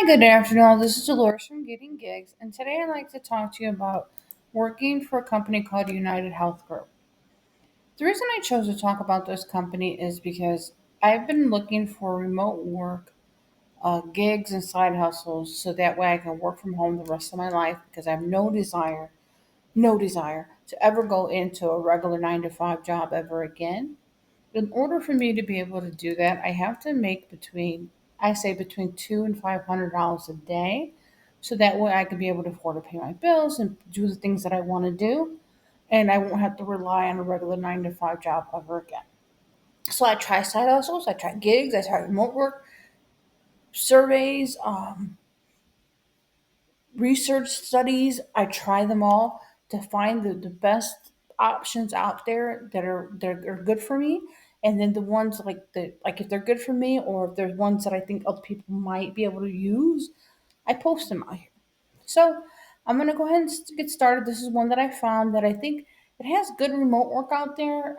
Good afternoon. This is Dolores from Getting Gigs, and today I'd like to talk to you about working for a company called UnitedHealth Group. The reason I chose to talk about this company is because I've been looking for remote work, gigs, and side hustles so that way I can work from home the rest of my life because I have no desire to ever go into a regular 9 to 5 job ever again. In order for me to be able to do that, I have to make between $200 and $500 a day, so that way I can be able to afford to pay my bills and do the things that I want to do, and I won't have to rely on a regular 9 to 5 job ever again. So I try side hustles, I try gigs, I try remote work, surveys, research studies. I try them all to find the best options out there that are good for me, and then the ones like if they're good for me or if there's ones that I think other people might be able to use, I post them out here. So I'm gonna go ahead and get started. This is one that I found that I think it has good remote work out there.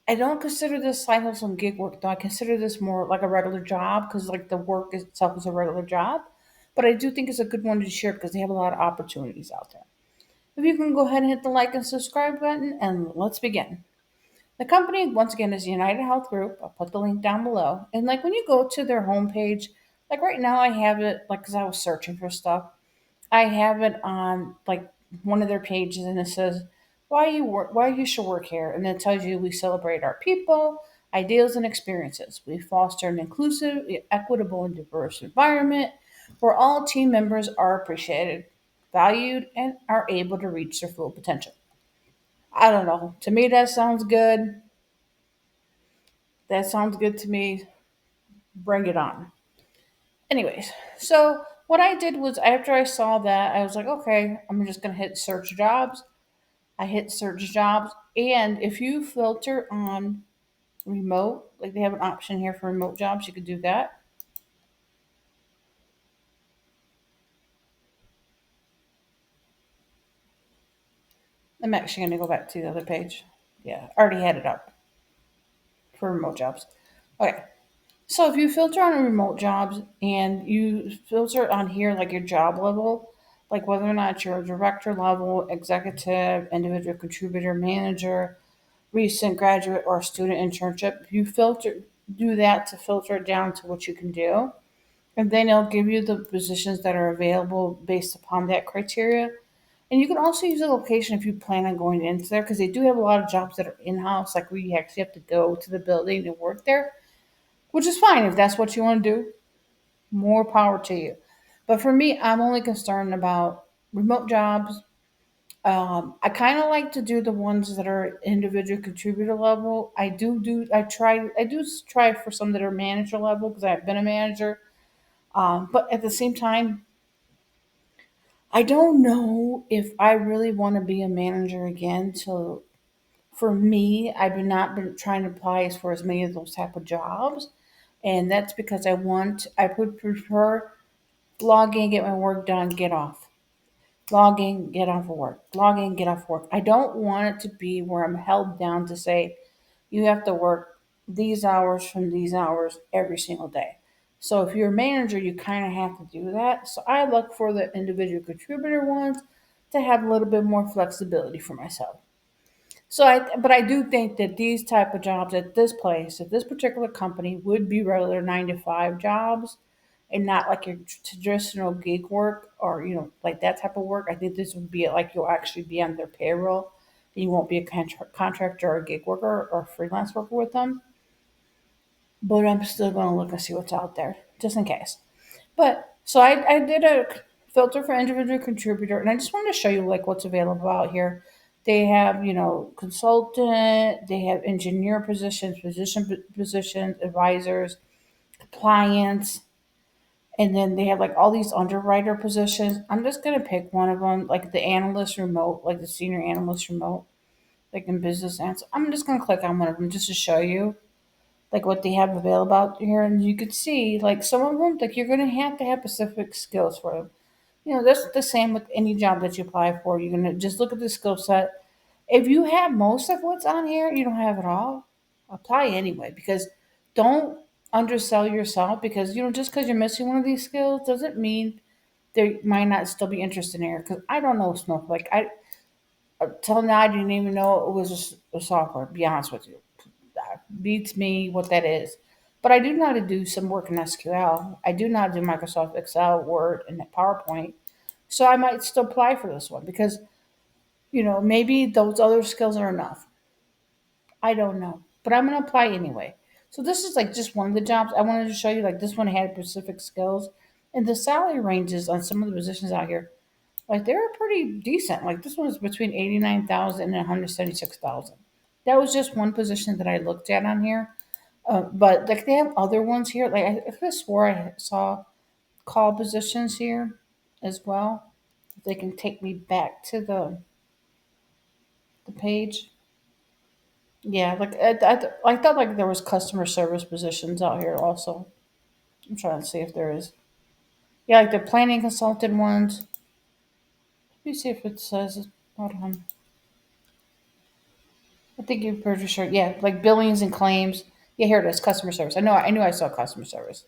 I don't consider this side hustle and gig work though. I consider this more like a regular job because like the work itself is a regular job. But I do think it's a good one to share because they have a lot of opportunities out there. If you can go ahead and hit the like and subscribe button, and let's begin. The company once again is United Health Group. I'll put the link down below. And like when you go to their homepage, like right now I have it like because I was searching for stuff. I have it on like one of their pages, and it says why you should work here, and it tells you we celebrate our people, ideals, and experiences. We foster an inclusive, equitable, and diverse environment where all team members are appreciated, valued, and are able to reach their full potential. I don't know. To me, that sounds good. That sounds good to me. Bring it on. Anyways, so what I did was after I saw that, I was like, okay, I'm just gonna hit search jobs. I hit search jobs, and if you filter on remote, like they have an option here for remote jobs, you could do that. I'm actually gonna go back to the other page. Yeah, I already had it up for remote jobs. Okay, so if you filter on remote jobs and you filter on here like your job level, like whether or not you're a director level, executive, individual contributor, manager, recent graduate, or student internship, you filter do that to filter it down to what you can do. And then it'll give you the positions that are available based upon that criteria. And you can also use the location if you plan on going into there because they do have a lot of jobs that are in house, like where you actually have to go to the building and work there, which is fine if that's what you want to do. More power to you. But for me, I'm only concerned about remote jobs. I kind of like to do the ones that are individual contributor level. I do try for some that are manager level because I've been a manager. But at the same time, I don't know if I really want to be a manager again. So for me, I've not been trying to apply for as many of those type of jobs, and that's because I would prefer log in, get my work done, get off. Log in, get off of work. Log in, get off work. I don't want it to be where I'm held down to say you have to work these hours from these hours every single day. So if you're a manager, you kind of have to do that. So I look for the individual contributor ones to have a little bit more flexibility for myself. But I do think that these type of jobs at this place, at this particular company, would be regular 9 to 5 jobs, and not like your traditional gig work or like that type of work. I think this would be like you'll actually be on their payroll, and you won't be a contractor or a gig worker or a freelance worker with them. But I'm still going to look and see what's out there just in case. But so I did a filter for individual contributor, and I just wanted to show you like what's available out here. They have consultant, they have engineer positions, positions, advisors, compliance, and then they have like all these underwriter positions. I'm just gonna pick one of them, like the analyst remote, like the senior analyst remote, like in business answer. I'm just gonna click on one of them just to show you like what they have available out here, and you could see like some of them like you're gonna have to have specific skills for them. That's the same with any job that you apply for. You're gonna just look at the skill set. If you have most of what's on here, you don't have it all. Apply anyway because don't undersell yourself because just because you're missing one of these skills doesn't mean they might not still be interested in here. Because I don't know Snowflake. I till now I didn't even know it was a software. To be honest with you, that beats me what that is. But I do know how to do some work in SQL. I do know how to do Microsoft Excel, Word, and PowerPoint. So I might still apply for this one because maybe those other skills are enough. I don't know, but I'm gonna apply anyway. So this is like just one of the jobs I wanted to show you. Like this one had specific skills, and the salary ranges on some of the positions out here, like they're pretty decent. Like this one is between 89,000 and 176,000. That was just one position that I looked at on here, but like they have other ones here. Like I could have swore I saw call positions here as well. If they can take me back to the page. Yeah, like I thought like there was customer service positions out here also. I'm trying to see if there is. Yeah, like the planning consultant ones. Let me see if it says. Hold on. I think you're pretty sure. Yeah, like billings and claims. Yeah, here it is. Customer service. I knew I saw customer service.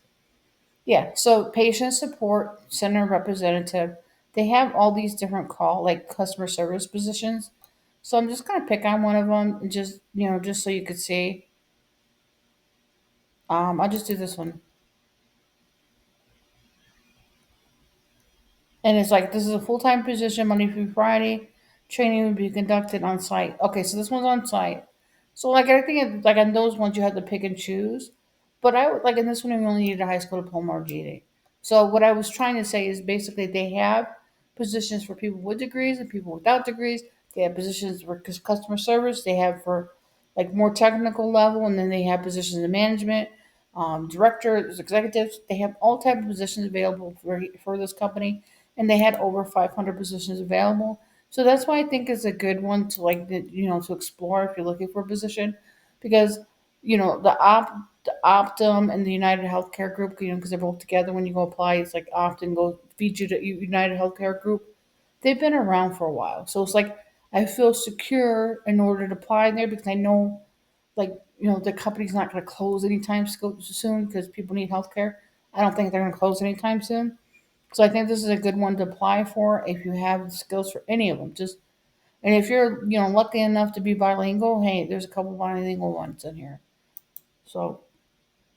Yeah. So patient support center representative. They have all these different call like customer service positions. So I'm just gonna pick on one of them, and just so you could see. I'll just do this one. And it's like this is a full time position, Monday through Friday. Training will be conducted on site. Okay, so this one's on site. So like I think like on those ones you have to pick and choose. But I would like in this one you only need a high school diploma or GED. So what I was trying to say is basically they have positions for people with degrees and people without degrees. They have positions for customer service. They have for like more technical level, and then they have positions in management, directors, executives. They have all type of positions available for this company, and they had over 500 positions available. So that's why I think it's a good one to to explore if you're looking for a position, because the Optum and the United Healthcare Group, because they're both together. When you go apply, it's like Optum go feed you to United Healthcare Group. They've been around for a while, so it's like I feel secure in order to apply there because I know the company's not going to close anytime soon because people need healthcare. I don't think they're going to close anytime soon. So I think this is a good one to apply for if you have the skills for any of them. And if you're lucky enough to be bilingual, hey, there's a couple bilingual ones in here. So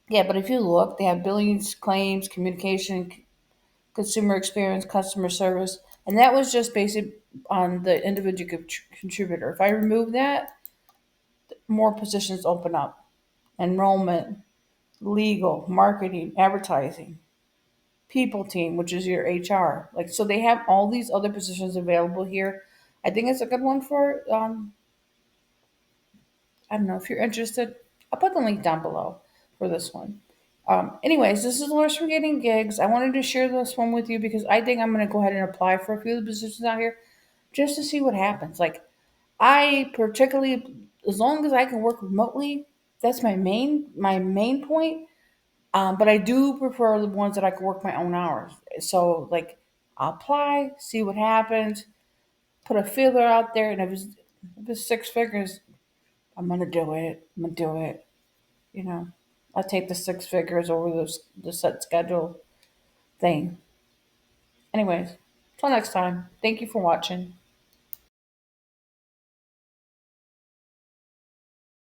yeah, but if you look, they have billings, claims, communication, consumer experience, customer service, and that was just based on the individual contributor. If I remove that, more positions open up. Enrollment, legal, marketing, advertising, people team, which is your HR. Like so they have all these other positions available here. I think it's a good one for I don't know if you're interested. I'll put the link down below for this one. Anyways, this is Laura from Getting Gigs. I wanted to share this one with you because I think I'm going to go ahead and apply for a few of the positions out here just to see what happens. Like, I particularly, as long as I can work remotely, that's my main point. But I do prefer the ones that I can work my own hours. So, like, I'll apply, see what happens, put a feeler out there, and if it's six figures, I'm gonna do it. I'm gonna do it. You know, I'll take the six figures over the set schedule thing. Anyways, till next time. Thank you for watching.